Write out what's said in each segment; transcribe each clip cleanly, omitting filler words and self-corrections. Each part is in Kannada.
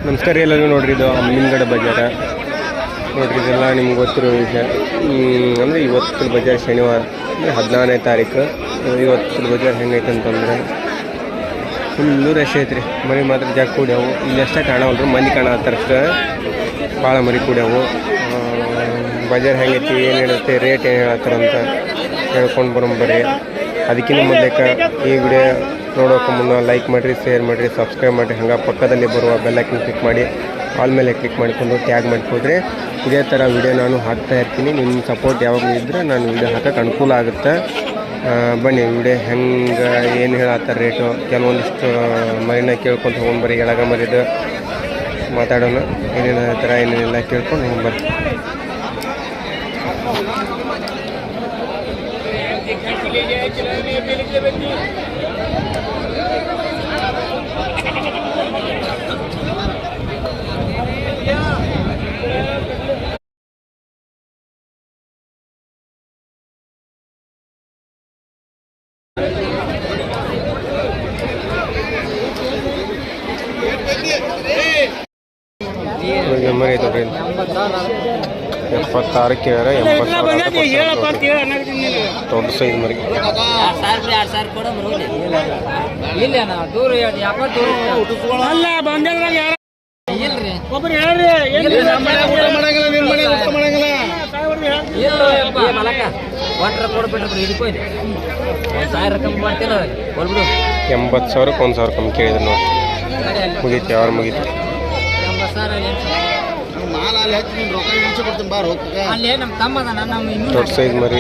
ನಮಸ್ಕಾರ ಎಲ್ಲರೂ. ನೋಡ್ರಿ ಇದು ಅಮ್ಮಿನಗಡ ಬಜಾರ ನೋಡ್ರಿ. ಇದೆಲ್ಲ ನಿಮ್ಗೆ ಗೊತ್ತಿರೋ ವಿಷಯ. ಅಂದರೆ ಇವತ್ತು ಬಜಾರ್ ಶನಿವಾರ ಅಂದರೆ 14ನೇ ತಾರೀಕು. ಇವತ್ತು ಬಜಾರ್ ಹೆಂಗೈತೆ ಅಂತಂದ್ರೆ ಫುಲ್ಲು ರಶ್ ಐತ್ರಿ. ಮರಿ ಮಾತ್ರ ಜಾಗ ಕೂಡ್ಯಾವು. ಇಲ್ಲಿ ಅಷ್ಟೇ ಕಾಣವಲ್ರಿ, ಮಂದಿ ಕಾಣತ್ತಾರಷ್ಟೇ. ಭಾಳ ಮರಿ ಕೂಡ್ಯಾವು. ಬಜಾರ್ ಹೆಂಗೈತಿ, ಏನು ಹೇಳುತ್ತೆ, ರೇಟ್ ಏನು ಹೇಳತ್ತಾರಂತ ಹೇಳ್ಕೊಂಡು ಬರೋಂಬರ್ರಿ. ಅದಕ್ಕಿಂತ ಮೊದಲಕ್ಕೆ ಈ ವಿಡಿಯೋ ನೋಡೋಕೆ ಮುನ್ನ ಲೈಕ್ ಮಾಡಿರಿ, ಶೇರ್ ಮಾಡಿರಿ, ಸಬ್ಸ್ಕ್ರೈಬ್ ಮಾಡಿರಿ. ಹಂಗೆ ಪಕ್ಕದಲ್ಲಿ ಬರುವ ಬೆಲ್ಲೈಕನ್ ಕ್ಲಿಕ್ ಮಾಡಿ ಆಲ್ ಮೇಲೆ ಕ್ಲಿಕ್ ಮಾಡಿಕೊಂಡು ಟ್ಯಾಗ್ ಮಾಡಿಕೊಂಡ್ರೆ ಇದೇ ಥರ ವಿಡಿಯೋ ನಾನು ಹಾಕ್ತಾ ಇರ್ತೀನಿ. ನಿಮ್ಮ ಸಪೋರ್ಟ್ ಯಾವಾಗಲೂ ಇದ್ದರೆ ನಾನು ವಿಡಿಯೋ ಹಾಕೋಕ್ಕೆ ಅನುಕೂಲ ಆಗುತ್ತೆ. ಬನ್ನಿ ವಿಡಿಯೋ ಹೆಂಗೆ ಏನು ಹೇಳತ್ತಾರೆ ರೇಟು ಕೆಲವೊಂದಿಷ್ಟು ಮರಿನ ಕೇಳ್ಕೊಂಡು ಹೋಗ್ಬರ್ರಿ. ಎಳಗ ಮರಿದು ಮಾತಾಡೋಣ, ಏನೇನು ಹೇಳ್ತಾರ ಏನೇನೆಲ್ಲ ಕೇಳ್ಕೊಂಡು ಹೋಗ್ಬರ್ರಿ. ಮರಿ ಐತಲ್ರಿ 76 ಕೇಳ್ಯಾರ. 80 ದೊಡ್ಡ ಸೈಜ್ ಮರಿ. $80,000 1,000 ಕಮ್ಮಿ ಕೇಳಿದ್ರು ನೋಡಿ. ಮುಗೀತು, ಯಾರು ಮುಗೀತು. ದೊಡ್ಡ ಸೈಜ್ ಮರಿ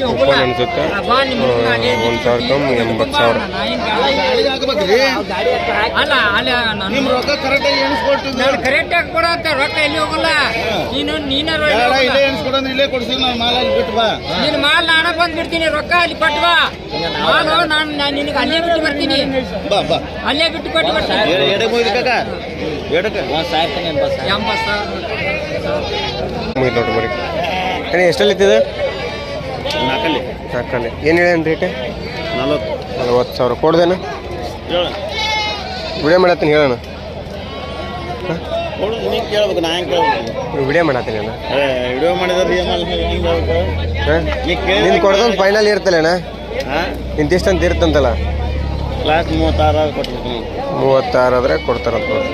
ಓಪನ್ ಅನ್ಸುತ್ತೆ. 1,000 ಕಮ್ಮಿ 80,000. ಕರೆಕ್ಟಾಗಿ ಕೊಡತ್ತ ರೊಕ್ಕ ಎಲ್ಲಿ ಹೋಗಲ್ಲ. ನೀನು ಮಾಲ್ ನಾನ ಬಂದ್ ಬಿಡ್ತೀನಿ, ರೊಕ್ಕ ಅಲ್ಲಿ ಕೊಟ್ಟು ಬಾ. ಮಾಲು ನಾನು ನಿನಗೆ ಅಲ್ಲೇ ಬಿಟ್ಟು ಬರ್ತೀನಿ, ಅಲ್ಲೇ ಬಿಟ್ಟು ಕೊಟ್ಟು ಬರ್ತೀನಿ. ದೊಡ್ಡ ಮರಿ ಎಷ್ಟಲ್ಲಿ ಇತ್ತಿದೆ? 4 ಏನು ಹೇಳೇನು ರೇಟ್? 40,000 ಕೊಡ್ದೇನ? ವಿಡಿಯೋ ಮಾಡತ್ತೀನಿ, ಹೇಳೋಣ. ವಿಡಿಯೋ ಮಾಡತ್ತೀನಿ ಅಣ್ಣ. ವಿಡಿಯೋ ಮಾಡಿದ್ರೆ ನಿನ್ ಕೊಡ್ದೊಂದು ಫೈನಲ್ ಇರ್ತಲ್ಲೇಣ್ಣ? ಇಂತಿಷ್ಟಂತ ಇರ್ತಂತಲ್ಲ. ಲಾಸ್ಟ್ 36 ಕೊಟ್ಟಿರ್ತೀನಿ. 36 ಆದರೆ ಕೊಡ್ತಾರಂತ ನೋಡಿ.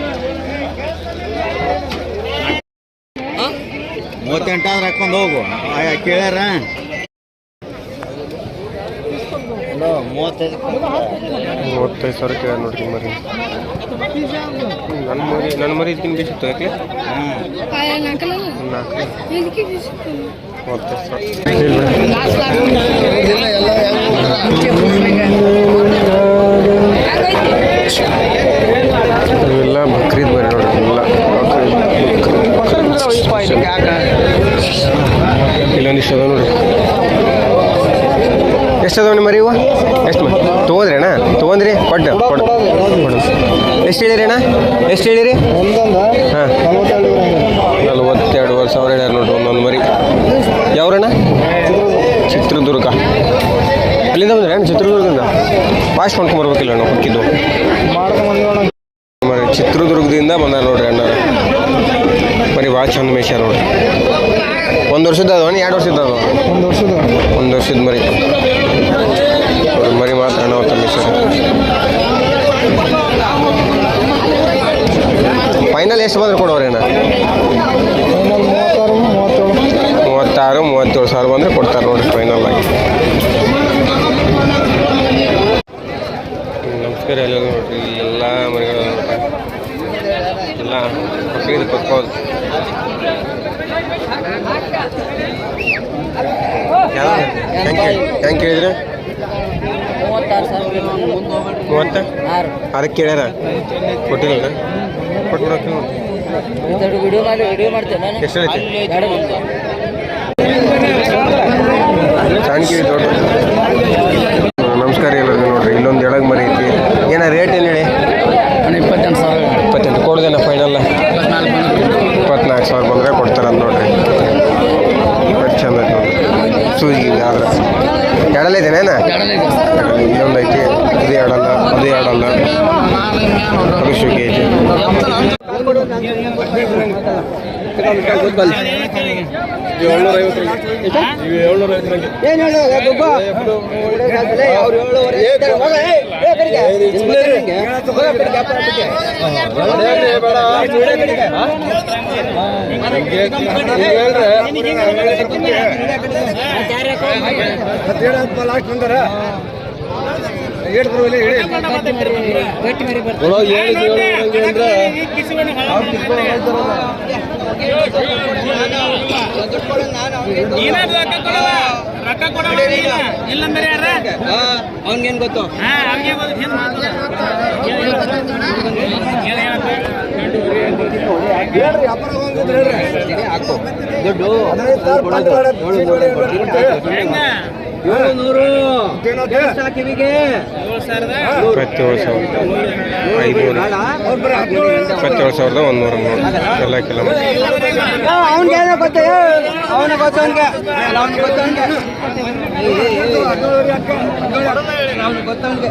38 ಆದ್ರೆ ಹಾಕೊಂಡು ಹೋಗು. ಕೇಳ್ಯಾರ 35,000 ಕೇಳ ನೋಡ್ರಿ ಮರಿ. ನನ್ನ ಮರಿ ಇದಕ್ಕಿಂತ ಬೇಸಿತ್ತು. ಯಾಕೆ 35,000 ಇವೆಲ್ಲ ಬಕ್ರೀದ್ ಮರಿ ನೋಡ್ರಿ. ಇಲ್ಲೊಂದಿಷ್ಟು ಅದ ನೋಡ್ರಿ. ಎಷ್ಟು ಅದಾವ ನಿಮ್ಮ ಮರಿ ಇವ? ಎಷ್ಟು ತೊಗೊಂಡ್ರಿ ಅಣ್ಣ? ತೊಗೊಂಡ್ರಿ ಕೊಟ್ಟು ಎಷ್ಟು ಹೇಳಿರಿ ಅಣ್ಣ? ಎಷ್ಟು ಹೇಳಿರಿ? ಹಾಂ 42,000 ಹೇಳ್ಯಾರ ನೋಡ್ರಿ ಒಂದೊಂದು ಮರಿ. ಯಾವ್ರಣ್ಣ? ಚಿತ್ರದುರ್ಗ. ಅಲ್ಲಿಂದ ಬಂದ್ರಿ ಅಣ್ಣ? ಚಿತ್ರದುರ್ಗದಿಂದ ಫಾಸ್ಟ್ ಮಾಡ್ಕೊಂಬರ್ಬೇಕಿಲ್ಲ ಅಣ್ಣ. ಹೊಕ್ಕಿದ್ದು ಮರಿ ಚಿತ್ರದುರ್ಗದಿಂದ ಬಂದ ನೋಡ್ರಿ ಅಣ್ಣ. ಮರಿ ಭಾಳ ಚಂದ ಮೇಯ್ಸ್ಯಾರ ನೋಡ್ರಿ. 1 ವರ್ಷದ ಅದಾವ? 2 ವರ್ಷದ ಅದಾವ? 1 ವರ್ಷದ ಮರಿ. ಮರಿ ಮಾತ್ರ ಅಣ್ಣ ಅಂತ ಮೇಯ್ಸ್ಯಾರ. ಫೈನಲ್ ಎಷ್ಟು ಬಂದ್ರೆ ಕೊಡೋರಿ ಅಣ್ಣ? 36,000-37,000 ಬಂದರೆ ಕೊಡ್ತಾರೆ ನೋಡಿರಿ ಫೈನಲ್ ಆಗಿ. ನಮಸ್ಕಾರ ಎಲ್ಲ ನೋಡ್ರಿ. ಎಲ್ಲ ಮರಿಗಳು ನೋಡ್ರಿ, ಎಲ್ಲ ಬಕ್ರೀದ್ ಪಕ್ಕೋದು. ಹೆಂಗೆ ಕೇಳಿದ್ರೆ? 30 ಅದಕ್ಕೆ ಕೇಳ್ಯಾರ ಕೊಟ್ಟಿಲ್ಲ. ಕೊಟ್ಬಿಡೋಕೆ ಎಷ್ಟು ಐತಿ? ಸಾಣಿಕೆ ದೊಡ್ಡ. ನಮಸ್ಕಾರ ಎಲ್ಲರಿಗೂ ನೋಡ್ರಿ. ಇಲ್ಲೊಂದು ಎಳಗ್ ಮರಿ ಐತಿ. ಏನ ರೇಟ್ ಏನು ಹೇಳಿ? 28 ಕೊಡ್ದೇನ ಫೈನಲ್? 24,000 ಬಂದರೆ ಕೊಡ್ತಾರಂತ ನೋಡ್ರಿ. ಚಂದ ಐತೆ ನೋಡ್ರಿ. ಸೂಜಿಗೆ ಆದ್ರೆ ಎಡಲಿದ್ದೇನೇನ? ಇಲ್ಲೊಂದು ಐತಿ. ಇದು ಎರಡಲ್ಲ, ಅದು ಎರಡಲ್ಲ, ಅದು ಶುಗಿ ಐತಿ. ಅವ್ನಿಗೇನ್ ಗೊತ್ತು ಕಿವಿಗೆ 27,100 ಎಲ್ಲ ಕಿಲೋಮೀಟರ್. ಅವನಿಗೆ ಗೊತ್ತ ಅವನಿಗೆ ಗೊತ್ತ ಅವನಿಗೆ ಗೊತ್ತ ಗೊತ್ತವನಿಗೆ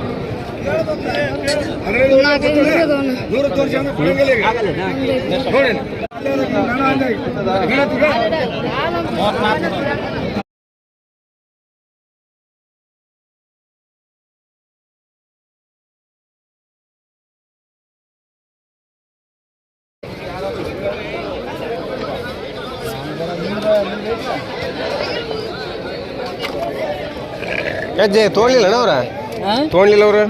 ಹೆಜ್ಜೆ ತೊಗೊಳ್ಲಿಲ್ಲ ಅವ್ರ ತೊಗೊಳ್ಲಿಲ್ಲ ಅವ್ರು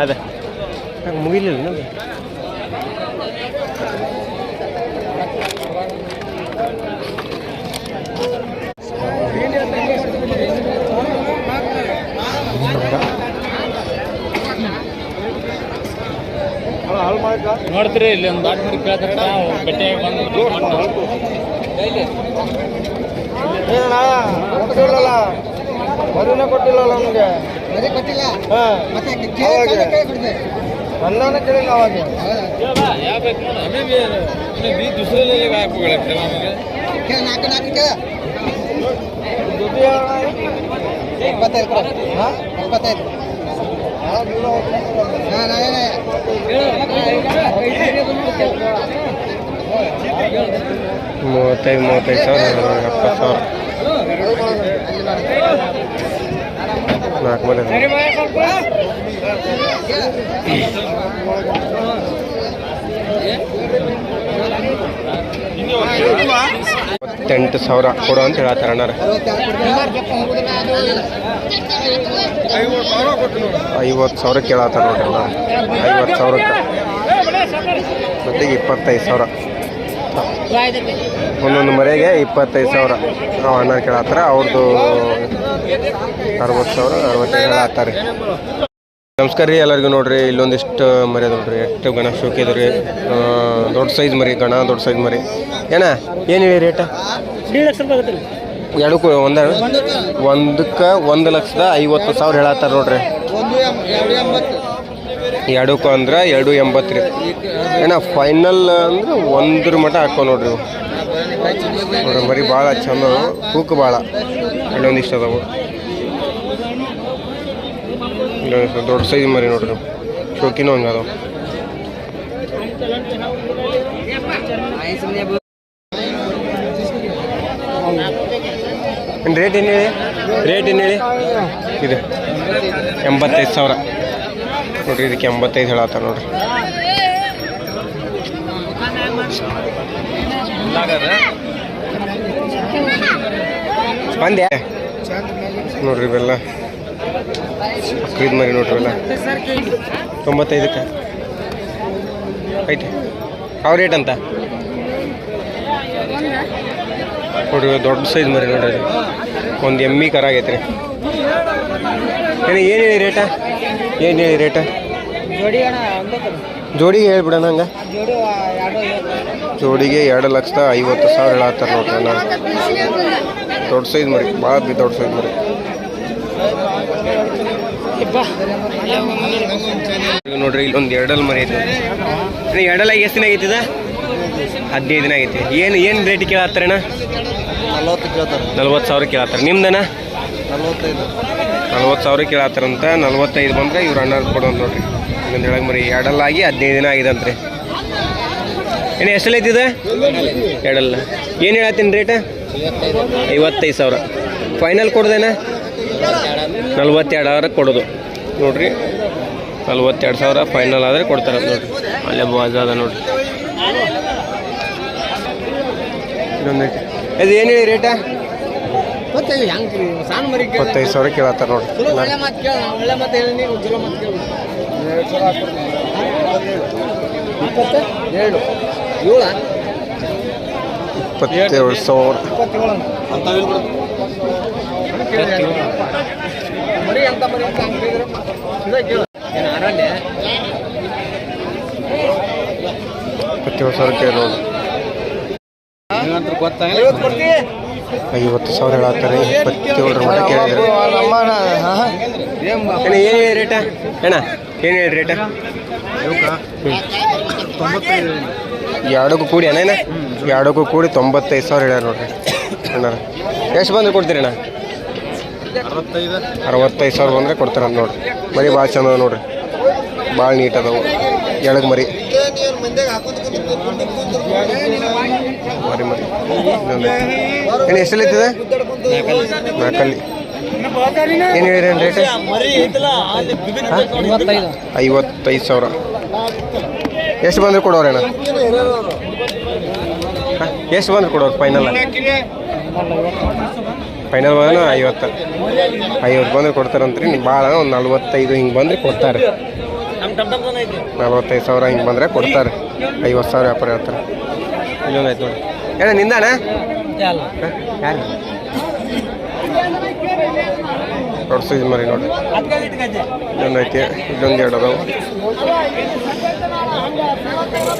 ಅದೇ ಮುಗಿಲಿಲ್ಲ ನಮಗೆ ನೋಡ್ತೀರಿ ಇಲ್ಲಿ ಒಂದು ದಾಟ್ ಮಾಡಿ ಕೇಳ್ತಾರೆ ಬೆಟ್ಟೆ ಬಂದು ಮರುನ ಕೊಟ್ಟಿಲ್ಲ ನಮಗೆ ಅನ್ನಾನ ಕೇಳಿಲ್ಲ ಅವಾಗ ಮೂವತ್ತೈದು ಸಾವಿರ 70,000 4 ಮನೆ 8,000 ಕೊಡು ಅಂತ ಹೇಳತ್ತಾರ ಅಣ್ಣಾರ. 50,000 ಕೇಳತ್ತಾರ ನೋಡ್ರಿ. 50,000 ಮತ್ತೆ 25,000 ಒಂದೊಂದು ಮರೆಗೆ 25,000 ಅಣ್ಣ ಕೇಳತ್ತಾರ. ಅವ್ರದ್ದು 60,000 65 ಹೇಳತ್ತಾರೆ. ನಮಸ್ಕಾರ ರೀ ಎಲ್ಲರಿಗೂ. ನೋಡ್ರಿ ಇಲ್ಲೊಂದಿಷ್ಟು ಮರಿ ಅದ ನೋಡ್ರಿ. ಎಷ್ಟು ಗಣ ಶೋಕಿ ಅದ ರೀ. ದೊಡ್ಡ ಸೈಜ್ ಮರಿ ಗಣ, ದೊಡ್ಡ ಸೈಜ್ ಮರಿ. ಏನ ಏನು ಹೇಳಿ ರೇಟ? 1,00,000 ರೂಪಾಯಿ ಆಗುತ್ತೆ. ಎರಡಕ್ಕೂ ಒಂದಕ್ಕೆ 1,50,000 ಹೇಳತ್ತಾರ ನೋಡ್ರಿ. ಎರಡಕ್ಕೂ ಅಂದ್ರೆ 2,80,000 ರೀ. ಏನ ಫೈನಲ್ ಅಂದ್ರೆ 1 ಮಟ್ಟ ಹಾಕೋ ನೋಡ್ರಿ. ನೋಡ್ರಿ ಮರಿ ಭಾಳ ಚಂದ, ತೂಕ ಭಾಳ. ಇಲ್ಲೊಂದಿಷ್ಟು ಅದಾವು. ದೊಡ್ಡ ಸೈಜ್ ಮರಿ ನೋಡ್ರಿ. ಶೋಕಿನೂ ಹಂಗೆ ಅದಾವ. ರೇಟ್ ಏನು ಹೇಳಿ? ರೇಟ್ ಏನು ಹೇಳಿ? ಇದು 85,000 ನೋಡ್ರಿ. ಇದಕ್ಕೆ 85 ಹೇಳತ್ತಾರ ನೋಡ್ರಿ. ಬಂದೆ ನೋಡ್ರಿ ಇವೆಲ್ಲ ಬಕ್ರೀದ್ ಮರಿ ನೋಡ್ರಿ. ಇವೆಲ್ಲ 95ಕ್ಕೆ ಐತಿ. ಯಾವ ರೇಟ್ ಅಂತ ನೋಡ್ರಿ. ದೊಡ್ಡ ಸೈಜ್ ಮರಿ ನೋಡ್ರಿ. ಇದು ಒಂದು ಎಮ್ಮಿ ಕರ ಆಗೈತೆ ರೀ. ಏನು ಹೇಳಿ ರೇಟ? ಏನು ಹೇಳಿ ರೇಟ? ಜೋಡಿಗೆ ಹೇಳ್ಬಿಡೋಣ ಹಂಗೆ. ಜೋಡಿಗೆ 2,50,000 ಹೇಳತ್ತಾರ ನೋಡ್ರಿ. ನಾನು ದೊಡ್ಡ ಸೈಜ್ ಮರಿ, ಭಾಳ ದೊಡ್ಡ ಸೈಜ್ ಮರಿ. ನೋಡ್ರಿ ಇಲ್ಲೊಂದು ಎರಡಲ್ ಮರಿ ಐತೆ. ಎರಡಲಾಗಿ ಎಷ್ಟು ದಿನ ಆಗೈತಿದ? 15 ದಿನ ಆಗೈತಿ. ಏನು ರೇಟ್ ಕೇಳತ್ತಾರಣ್ಣ? 40 ಕೇಳ್ತಾರೆ. 40,000 ಕೇಳತ್ತಾರ. ನಿಮ್ದನ 45 40,000 ಕೇಳತ್ತಾರಂತ. 45 ಬಂದ್ರೆ ಇವ್ರು ಅಣ್ಣ ಕೊಡೋದು ನೋಡ್ರಿ. ಇನ್ನೊಂದು ಎಳಗ್ ಮರಿ ಎರಡಲ್ಲಾಗಿ 15 ದಿನ ಆಗಿದಂತ್ರಿ. ಏನು ಎಷ್ಟೆಲ್ಲ ಐತಿದ? ಎರಡಲ್ಲ. ಏನು ಹೇಳತ್ತೀನಿ ರೇಟ್? 55,000. ಫೈನಲ್ ಕೊಡ್ದೇನ? 42,000 ಕೊಡೋದು ನೋಡ್ರಿ. 42,000 ಫೈನಲ್ ಆದರೆ ಕೊಡ್ತಾರೆ ನೋಡ್ರಿ. ಅಲ್ಲೇ ಬಾಜ್ ಅದ ನೋಡ್ರಿ. ಇದೊಂದೈತಿ. ಇದು ಏನು ಹೇಳಿ ರೇಟ? 25,000 ಕೇಳತ್ತಾರ ನೋಡ್ರಿ. 27,000. ಕೇಳಿ 50,000 ಹೇಳತ್ತಾರೆ. 27 ಮಟ್ಟ ಕೇಳಿದ್ರೆ ಏನು ಹೇಳಿ ರೇಟ ಅಣ್ಣ? ಏನು ಹೇಳಿ ರೇಟ? ಎರಡಕ್ಕೂ ಕೂಡಿ ಅಣ್ಣ? ಎರಡಕ್ಕೂ ಕೂಡಿ 95,000 ಹೇಳ್ಯಾರ ನೋಡ್ರಿ ಅಣ್ಣ. ಎಷ್ಟು ಬಂದ್ರೆ ಕೊಡ್ತೀರಿ ಅಣ್ಣ? 65,000 ಬಂದರೆ ಕೊಡ್ತಾರಂತ ನೋಡ್ರಿ. ಮರಿ ಭಾಳ ಚಂದ ಅದ ನೋಡ್ರಿ. ಭಾಳ ನೀಟ್ ಅದಾವು ಎಳಗ್ ಮರಿ. ಮರಿ ಏನು ಎಷ್ಟೆಲ್ಲ ಐತಿದೆ? 4 ಏನು ಹೇಳಿರಿ ರೇಟ್? 55,000. ಎಷ್ಟು ಬಂದ್ರೆ ಕೊಡೋರು ಅಣ್ಣ? ಎಷ್ಟು ಬಂದ್ರೆ ಕೊಡೋರು ಫೈನಲ್? ಫೈನಲ್ ಬಂದ್ರೆ 50 ಬಂದ್ರೆ ಕೊಡ್ತಾರಂತ್ರಿ. ನೀವು ಭಾಳ ಒಂದು 45 ಹಿಂಗೆ ಬಂದರೆ ಕೊಡ್ತಾರೆ. 45,000 ಹಿಂಗೆ ಬಂದರೆ ಕೊಡ್ತಾರೆ. 50,000 ವ್ಯಾಪಾರ ಹೇಳ್ತಾರೆ. ಇಲ್ಲೊಂದು ಆಯ್ತು ನೋಡಿ ಏನ ನಿಂದಾಣ? ಯಾರು ದೊಡ್ಡ ಸೈಜ್ ಮರಿ ನೋಡಿ. ಇಲ್ಲೊಂದು ಐತಿ. ಇಲ್ಲೊಂದು ಎರಡು ಅದಾವು.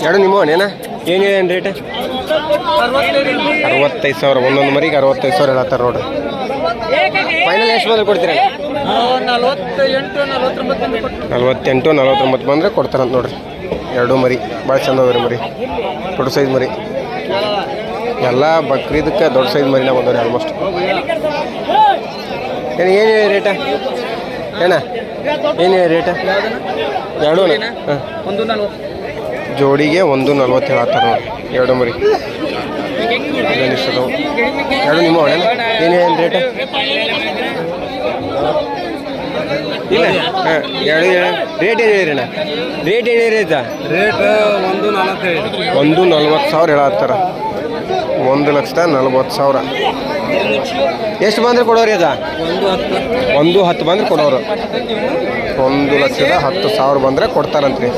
ಎರಡು ನಿಮ್ಮ ಏನ? ಏನು ಏನು ರೇಟ್? 65,000. ಒಂದೊಂದು ಮರಿಗೆ 65,000 ಹೇಳತ್ತಾರೆ ನೋಡ್ರಿ. ಫೈನಲ್ ಎಷ್ಟು ಬಂದ್ರೆ ಕೊಡ್ತೀರ? 48, 49 ಬಂದರೆ ಕೊಡ್ತಾರಂತ ನೋಡ್ರಿ. ಎರಡು ಮರಿ ಭಾಳ ಚಂದ ಅದ ರೀ ಮರಿ. ದೊಡ್ಡ ಸೈಜ್ ಮರಿ ಎಲ್ಲ ಬಕ್ರೀದಕ್ಕೆ ದೊಡ್ಡ ಸೈಜ್ ಮರಿನ ಬಂದವ್ರಿ ಆಲ್ಮೋಸ್ಟ್. ಏನು ಏನು ರೇಟ ಏನ? ಏನು ರೇಟ? ಎರಡು ಹಾಂ ಜೋಡಿಗೆ 140 ಹೇಳತ್ತಾರೆ ನೋಡಿ. ಎರಡು ಮರಿ ಇಷ್ಟದವು. ಎರಡು ನಿಮ್ಮ ಏನು ಏನು ರೇಟ? ಇಲ್ಲ ಹಾಂ ಎರಡು ರೇಟ್ ಏನು ಹೇಳಿರಣ್ಣ? ರೇಟ್ ಏನು ಹೇಳಿದ? ರೇಟ್ 140,000 ಹೇಳತ್ತಾರ. 1,40,000. ಎಷ್ಟು ಬಂದ್ರೆ ಕೊಡೋರಿ ಅದ? 110 ಬಂದ್ರೆ ಕೊಡೋರು. 1,10,000 ಬಂದರೆ ಕೊಡ್ತಾರಂತ್ರಿ.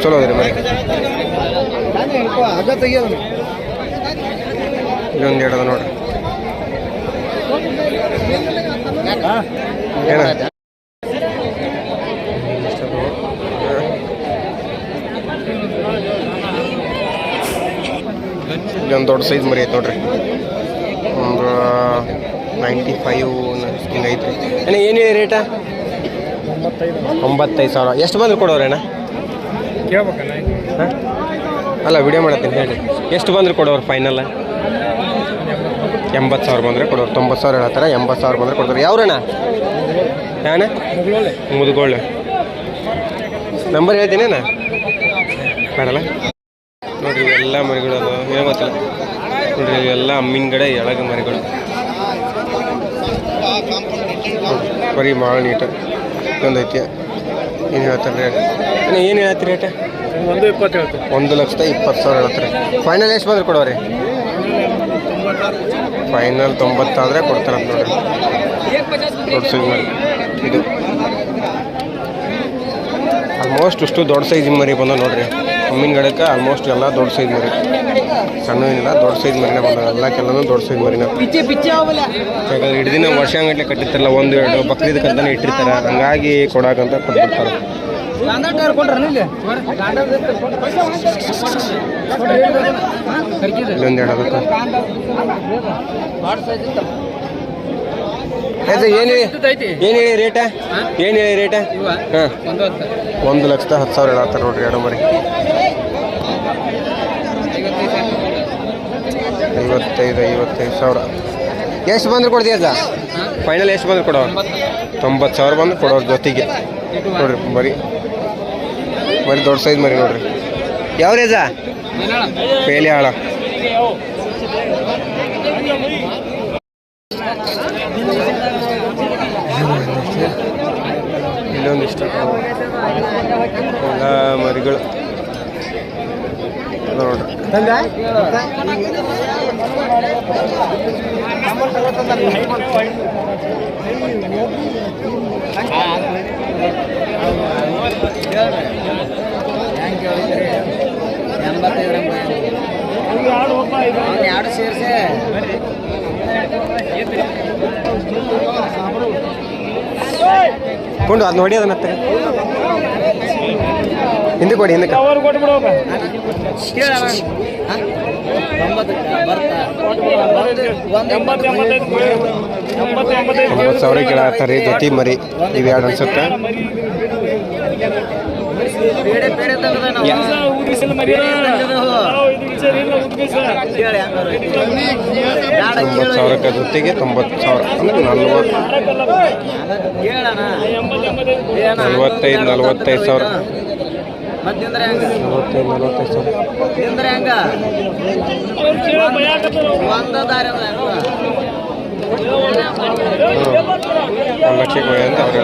ಚಲೋ ಅದ್ರಿ ಮರಿ. ಇಲ್ಲೊಂದು ಎರಡು ನೋಡ್ರಿ. ಏನ ಇಲ್ಲೊಂದು ದೊಡ್ಡ ಸೈಜ್ ಮರಿ ಐತೆ ನೋಡ್ರಿ. ಒಂದು 95 ಹಿಂಗೆ ಐತ್ರಿ. ಅಣ್ಣ ಏನು ಹೇಳಿ ರೇಟ? 95,000. ಎಷ್ಟು ಬಂದ್ರೆ ಕೊಡೋರಣ್ಣ? ಹಾಂ ಅಲ್ಲ ವಿಡಿಯೋ ಮಾಡತ್ತೀನಿ ಹೇಳಿ. ಎಷ್ಟು ಬಂದ್ರೆ ಕೊಡೋರು ಫೈನಲ್? 80,000 ಬಂದರೆ ಕೊಡೋರು. 90,000 ಹೇಳ್ತಾರೆ. 80,000 ಬಂದರೆ ಕೊಡ್ತಾರೆ. ಯಾವ್ರಣ್ಣ? ಯಾಣ? ಮುದುಗೋಳ್ಳೆ. ನಂಬರ್ ಹೇಳ್ತೀನೇನ? ಬೇಡಲ್ಲ ನೋಡಿರಿ. ಇವೆಲ್ಲ ಮರಿಗಳು ಅದು ಏನು ಗೊತ್ತಿಲ್ಲ ನೋಡಿರಿ. ಇವೆಲ್ಲ ಅಮ್ಮಿನಗಡೆ ಎಳಗ ಮರಿಗಳು ಬರೀ ಭಾಳ ನೀಟ. ಒಂದೈತಿ. ಏನು ಹೇಳ್ತಾರೆ ರೇಟ್? ಏನು ಹೇಳ್ತೀರಿ ರೇಟ? 1,20,000 ಹೇಳ್ತಾರೆ. ಫೈನಲ್ ಎಷ್ಟು ಬಂದ್ರೆ ಕೊಡೋರಿ? ಫೈನಲ್ 90 ಆದರೆ ಕೊಡ್ತಾರಂತ ನೋಡ್ರಿ. ದೊಡ್ಡ ಸೈಜ್ ಮರಿ ಇದು. ಆಲ್ಮೋಸ್ಟ್ ಇಷ್ಟು ದೊಡ್ಡ ಸೈಜ್ ಮರಿ ಬಂದ ನೋಡ್ರಿ. ಅಮ್ಮಿನಗಡಕ್ಕೆ ಆಲ್ಮೋಸ್ಟ್ ಎಲ್ಲ ದೊಡ್ಡ ಸೈಜ್ ಮರಿ. ಸಣ್ಣ ಏನಿಲ್ಲ, ದೊಡ್ಡ ಸೈಜ್ ಮರಿನ ಬಂದ. ಎಲ್ಲಕ್ಕೆಲ್ಲನೂ ದೊಡ್ಡ ಸೈಜ್ ಮರಿನ. ಯಾಕಂದ್ರೆ ಹಿಡ್ದಿನ ವರ್ಷಾಂಗಟ್ಲೆ ಕಟ್ಟಿರ್ತಾರಲ್ಲ, 1-2 ಬಕ್ರೀದಕ್ಕಂತಾನೆ ಇಟ್ಟಿರ್ತಾರೆ. ಹಂಗಾಗಿ ಕೊಡಾಕಂತ ಕೊಟ್ಬಿಡ್ತಾರೆ. ಇಲ್ಲೊಂದು ಎರಡು ಅದಕ್ಕೆ ಏನು ಹೇಳಿ ರೇಟ ಏನು ಹೇಳಿ ರೇಟ ಹಾಂ 1,10,000 ಹೇಳತ್ತಾರೆ ನೋಡ್ರಿ ಎರಡು ಮರಿ 55,000 ಎಷ್ಟು ಬಂದ್ರೆ ಕೊಡ್ತೀಯ ಅದ ಫೈನಲ್ ಎಷ್ಟು ಬಂದ್ರೆ ಕೊಡೋ 90,000 ಬಂದು ಕೊಡೋರು ಜೊತೆಗೆ ನೋಡ್ರಿ ಮರಿ ದೊಡ್ಡ ಸೈಜ್ ಮರಿ ನೋಡ್ರಿ ಯಾವ ರೇಜ ಪೇಲೆ ಆಳ ಇಲ್ಲೊಂದಿಷ್ಟು ಎಲ್ಲ ಮರಿಗಳು ನೋಡ್ರಿ ಕೊಂಡು ಅದು ನೋಡಿ ಅದನ್ನ ಹಿಂದೆ ಕೊಡಿ ಹಿಂದಕ್ಕೆ 90,000 ಕೇಳತ್ತಾರೆ ಜೊತೆ ಮರಿ ಇವು ಎರಡು ಅನ್ಸುತ್ತೆ ಸಾವಿರಕ್ಕೆ ಜೊತೆಗೆ 90,000 ಅಂದ್ರೆ 45,000 1 ಲಕ್ಷಕ್ಕೆ ಹೋಗಿ ಅಂತ ಅವ್ರು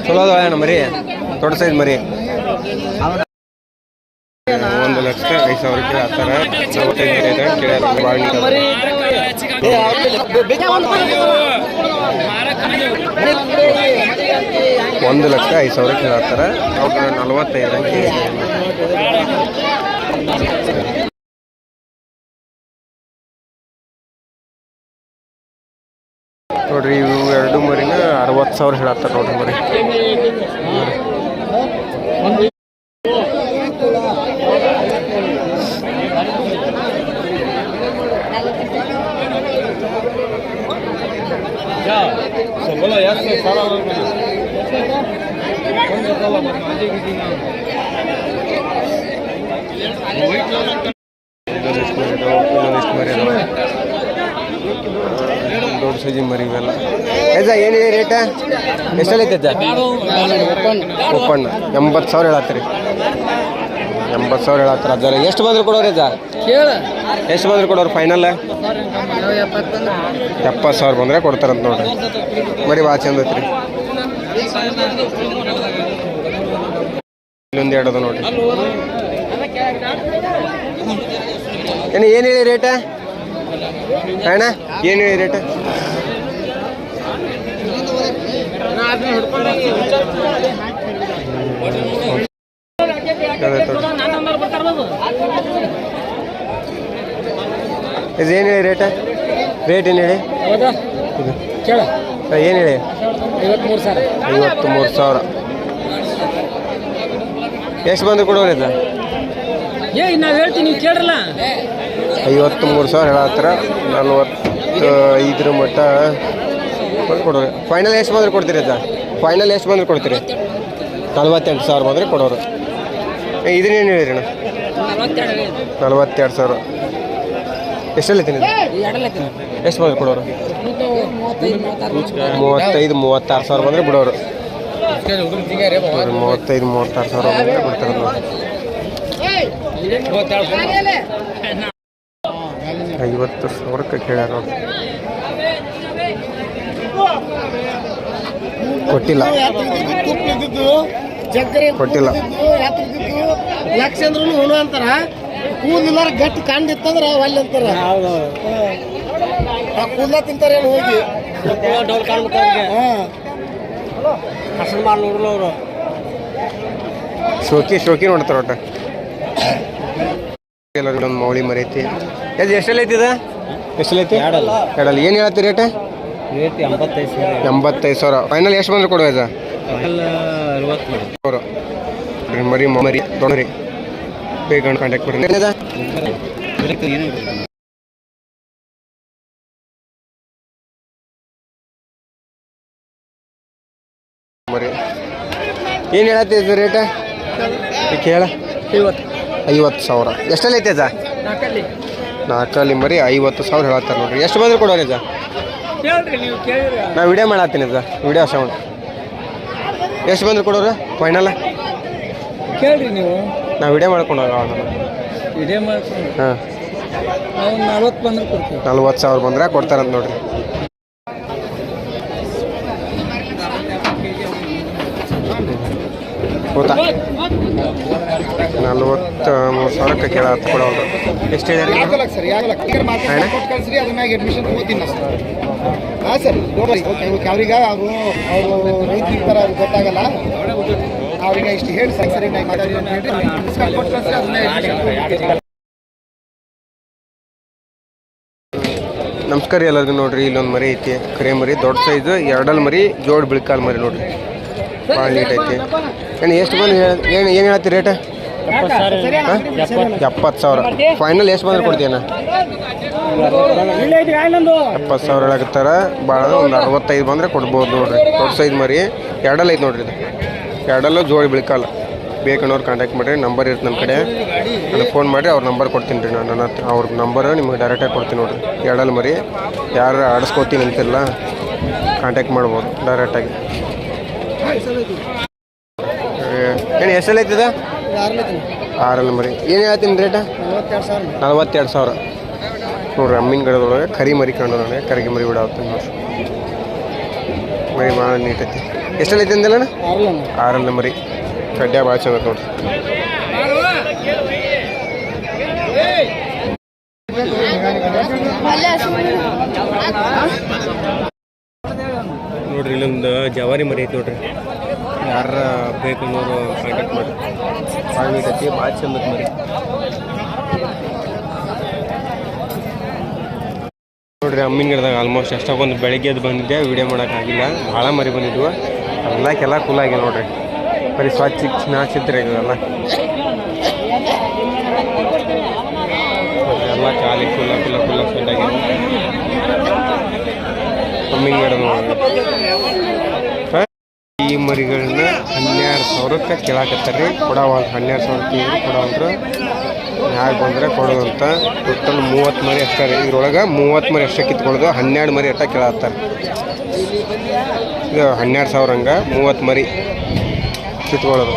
ಚಲೋ ಅದ ಅಣ್ಣ ಮರಿ ದೊಡ್ಡ ಸೈಜ್ ಮರಿ 1,05,000 ಕೇಳತ್ತಾರ 1,05,000 ಕೇಳತ್ತಾರ 45 ನೋಡ್ರಿ ಇವು ಎರಡು ಮರಿನ 60,000 ಹೇಳತ್ತಾರ ನೋಡ್ರಿ ಮರಿ ದೊಡ್ಡ ಸೈಜಿ ಮರಿ ಇವೆಲ್ಲ ಅಜ್ಜ ಏನು ರೇಟ ಎಷ್ಟಲ್ಲಿ ಐತೆ ಅಜ್ಜ ಓಪನ್ 80,000 ಹೇಳತ್ತೀರಿ 80,000 ಹೇಳತ್ತಾರೆ ಅಜ್ಜ ಎಷ್ಟು ಬಂದ್ರೆ ಕೊಡೋರು ಅಜ್ಜ ಎಷ್ಟು ಬಂದ್ರೆ ಕೊಡೋರು ಫೈನಲ್ 70,000 ಬಂದರೆ ಕೊಡ್ತಾರಂತ ನೋಡ್ರಿ ಮರಿ ಭಾಳ ಚಂದ ಐತ್ರಿ ಇಲ್ಲೊಂದು ಎರಡು ಅದ ನೋಡ್ರಿ ಏನು ಹೇಳಿ ರೇಟ ಅಣ್ಣ ಏನು ಹೇಳಿ ರೇಟ ಇದು ಏನು ಹೇಳಿ ರೇಟ ರೇಟ್ ಏನು ಹೇಳಿ ಏನು ಹೇಳಿ 53,000 ಎಷ್ಟು ಬಂದು ಕೊಡೋರು ಇದು ನಾವು ಹೇಳ್ತೀನಿ ಕೇಳ್ರಲ್ಲ 53,000 ಹೇಳತ್ತರ 45 ಮಟ್ಟ ಕೊಡೋರು ಫೈನಲ್ ಎಷ್ಟು ಬಂದ್ರೆ ಕೊಡ್ತೀರಿ ಅಜ್ಜ ಫೈನಲ್ ಎಷ್ಟು ಬಂದ್ರೆ ಕೊಡ್ತೀರಿ 48,000 ಬಂದರೆ ಕೊಡೋರು ಇದನ್ನೇನು ಹೇಳಿರಿ ಅಣ್ಣ 42,000 ಎಷ್ಟಲ್ಲಿ ಐತಿ ಎಷ್ಟು ಬಂದ್ರೆ ಕೊಡೋರು 35,000-36,000 ಬಂದರೆ ಬಿಡೋರು 35,000-36,000 ಬಂದರೆ ಬಿಡ್ತಾರೆ ನೋಡಿ 50,000 ಕೇಳ್ಯಾರ ನೋಡಿ ಕೊಟ್ಟಿಲ್ಲ ಲಕ್ಷ ಅಂದ್ರೂ ಹುಳು ಅಂತಾರ ಕೂದಲಿಲ್ಲ ಗಟ್ಟಿ ಕಂಡಿತ್ತಂದ್ರ ಅಲ್ಲಿ ಅಂತಾರ ಕೂದಲ ತಿಂತಾರೇನು ಹೋಗಿ ನೋಡ್ರು ಶೋಕಿ ನೋಡ್ತಾರ ಒಟ್ಟ ಒಂದು ಮೌಳಿ ಮರೈತಿ ಅದು ಎಷ್ಟೆಲ್ಲ ಐತಿ ಇದು ಎಷ್ಟೆಲ್ಲ ಐತಿ ಎರಡಲ್ಲ ಏನು ಹೇಳ್ತಿ ರೇಟ್ 85,000 ಫೈನಲ್ ಎಷ್ಟು ಬಂದ್ರೆ ಕೊಡುವ ಇದು ಮರಿ ದೊಡ್ಡ ರೀ ಬೇಗ ಕಾಂಟ್ಯಾಕ್ಟ್ ಕೊಡಿ ಮರಿ ಏನು ಹೇಳತ್ತಿದ್ದು ರೇಟ ಕೇಳ 50,000 ಎಷ್ಟಲ್ಲಿ ಐತೆ ಅಜ್ಜ? ನಾಲ್ಕಲ್ಲಿ ಮರಿ 50,000 ಹೇಳತ್ತಾರೆ ನೋಡ್ರಿ. ಎಷ್ಟು ಬಂದ್ರೆ ಕೊಡೋರಿ ಅಜ್ಜ? ನಾ ವಿಡಿಯೋ ಮಾಡತ್ತೀನಿ ಅಜ್ಜ, ವಿಡಿಯೋ ಸೌಂಡ್ ಎಷ್ಟು ಬಂದ್ರೆ ಕೊಡೋರು ಫೈನಲ್? ಕೇಳ್ರಿ ನೀವು, ನಾ ವಿಡಿಯೋ ಮಾಡ್ಕೊಂಡು ಇದೇ ಮಾಡ್ಕೊಂಡು ಹಾಂ 40 ಬಂದ್ರೆ ಕೊಡ್ತೀವಿ. 40,000 ಬಂದ್ರೆ ಕೊಡ್ತಾರಂತ ನೋಡ್ರಿ. ಹೌದಾ 43,000 ಕೇಳತ್ತ ಕೊಡೋದು. ಎಷ್ಟು ಹೇಳಿರಿ? ಹಾಂ ಸರ್, ಅವ್ರಿಗೆ ಅವರು ರೈತ ಇರ್ತಾರೆ, ಅವ್ರಿಗೆ ಗೊತ್ತಾಗಲ್ಲ. ಅವ್ರಿಗೆ ಇಷ್ಟು ಹೇಳಿ ಸರಿ ನಮಸ್ಕಾರ ಎಲ್ಲರಿಗೂ. ನೋಡ್ರಿ ಇಲ್ಲೊಂದು ಮರಿ ಐತಿ, ಕರೆ ಮರಿ ದೊಡ್ಡ ಸೈಜು, ಎರಡಲ್ಲಿ ಮರಿ, ಜೋಡ್ ಬಿಳ್ಕಾಲ್ ಮರಿ ನೋಡ್ರಿ, ಭಾಳ ನೀಟ್ ಐತಿ. ಏನು ಎಷ್ಟು ಬಂದು ಏನು ಹೇಳ್ತೀರಿ ರೇಟ್? 70,000 ಫೈನಲ್ ಎಷ್ಟು ಬಂದ್ರೆ ಕೊಡ್ತೀನ? 70,000 ಹೇಳಕತ್ತಾರ. ಭಾಳ ಒಂದು 65 ಬಂದರೆ ಕೊಡ್ಬೋದು ನೋಡ್ರಿ. ದೊಡ್ಡ ಸೈಜ್ ಮರಿ, ಎರಡಲ್ಲಿ ಐತೆ ನೋಡ್ರಿ. ಇದು ಎರಡಲ್ಲೂ ಜೋಡಿ ಬಿಳ್ಕಾಲ. ಬೇಕನ್ನೋರು ಕಾಂಟ್ಯಾಕ್ಟ್ ಮಾಡಿರಿ, ನಂಬರ್ ಇರುತ್ತೆ ನನ್ನ ಕಡೆ, ನನಗೆ ಫೋನ್ ಮಾಡಿರಿ, ಅವ್ರ ನಂಬರ್ ಕೊಡ್ತೀನಿ ರೀ. ನಾನು ನನ್ನ ಹತ್ರ ಅವ್ರ ನಂಬರ್ ನಿಮಗೆ ಡೈರೆಕ್ಟಾಗಿ ಕೊಡ್ತೀನಿ ನೋಡ್ರಿ. ಎರಡಲ್ಲಿ ಮರಿ ಯಾರು ಆಡಿಸ್ಕೋತೀನಿ ಅಂತಿಲ್ಲ, ಕಾಂಟ್ಯಾಕ್ಟ್ ಮಾಡ್ಬೋದು ಡೈರೆಕ್ಟಾಗಿ. ಏನು ಎಷ್ಟೆಲ್ಲ ಐತದ? 6 ಮರಿ. ಏನು ಹೇಳ್ತೀನಿ ರೇಟ? 42,000 ನೋಡ್ರಿ. ಅಮ್ಮಿನ ಗಿಡದೊಳಗೆ ಕರಿ ಮರಿ ಕಂಡು ನನಗೆ ಕರಿಗೆ ಮರಿ ಬಿಡಾಗ್ತೀನಿ ನೋಡ್ರಿ. ಮರಿ ಭಾಳ ನೀಟ್ ಐತಿ. ಎಷ್ಟೆಲ್ಲ ಐತಿ ಅಂದಿಲ್ಲ? 6 ಮರಿ. ಕಡ್ಡೆ ಭಾಳ ಚಂದ ನೋಡ್ರಿ. ನೋಡ್ರಿ ಇಲ್ಲೊಂದು ಜವಾರಿ ಮರಿ ಐತಿ ನೋಡ್ರಿ. ಯಾರ ಬೇಕು ಅನ್ನೋರು ಕಾಂಟ್ಯಾಕ್ಟ್ ಮಾಡಿ. ಭಾಳ ನೀಟ್ ಐತಿ, ಭಾಳ ಚಂದ ಮರಿ. ನೋಡ್ರಿ ಅಮ್ಮಿನ ಗಿಡದಾಗ ಆಲ್ಮೋಸ್ಟ್ ಎಷ್ಟೊಂದು ಬೆಳಗ್ಗೆ ಅದು ಬಂದಿದ್ದೆ, ವಿಡಿಯೋ ಮಾಡೋಕ್ಕಾಗಿಲ್ಲ. ಭಾಳ ಮರಿ ಬಂದಿದ್ವು, ಎಲ್ಲಕ್ಕೆಲ್ಲ ಕೂಲ್ ಆಗಿ ನೋಡ್ರಿ. ಬರೀ ಸ್ವಚ್ಛ ನಾಚಿದ್ರೆ ಇವೆಲ್ಲ ಎಲ್ಲ ಖಾಲಿ ಕುಲ್ಲ ಸೆಟ್ ಆಗಿ ಅಮ್ಮಿನ ಗಿಡ ನೋಡ್ರಿ. ಈ ಮರಿಗಳನ್ನ 12,000 ಕೇಳಾಕತ್ತಾರೆ ರೀ. ಕೊಡವ 12,000 ಕೇಳಿ ಕೊಡವಂದ್ರೆ ಯಾರು ಬಂದರೆ ಕೊಡೋದಂತ. ಟೋಟಲ್ 30 ಮರಿ ಅಷ್ಟೇ ರೀ. ಇದ್ರೊಳಗೆ 30 ಮರಿ ಅಷ್ಟೇ ಕಿತ್ಕೊಳ್ಳೋದು, 12 ಮರಿ ಅಷ್ಟ ಕೇಳತ್ತಾರೆ. ಇದು 12,000 ಹಂಗೆ 30 ಮರಿ ಕಿತ್ಕೊಳ್ಳೋದು.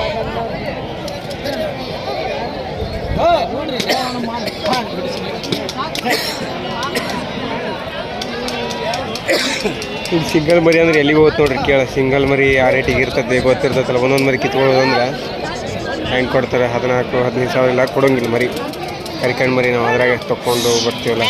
ಇದು ಸಿಂಗಲ್ ಮರಿ ಅಂದ್ರೆ ಎಲ್ಲಿಗೆ ಹೋಗುತ್ತೆ ನೋಡ್ರಿ. ಕೇಳ ಸಿಂಗಲ್ ಮರಿ ಆ ರೇಟಿಗೆ ಇರ್ತದೆ ಗೊತ್ತಿರ್ತೈತಲ್ಲ. ಒಂದೊಂದು ಮರಿ ಕಿತ್ಕೊಳ್ಳೋದು ಅಂದ್ರೆ ಹೆಂಗೆ ಕೊಡ್ತಾರೆ? 14,000-15,000 ಎಲ್ಲ ಕೊಡೋಂಗಿಲ್ಲ ಮರಿ. ಕರಿಕಂಡು ಮರಿ ನಾವು ಅದ್ರಾಗೆ ತೊಗೊಂಡು ಬರ್ತೀವಲ್ಲ.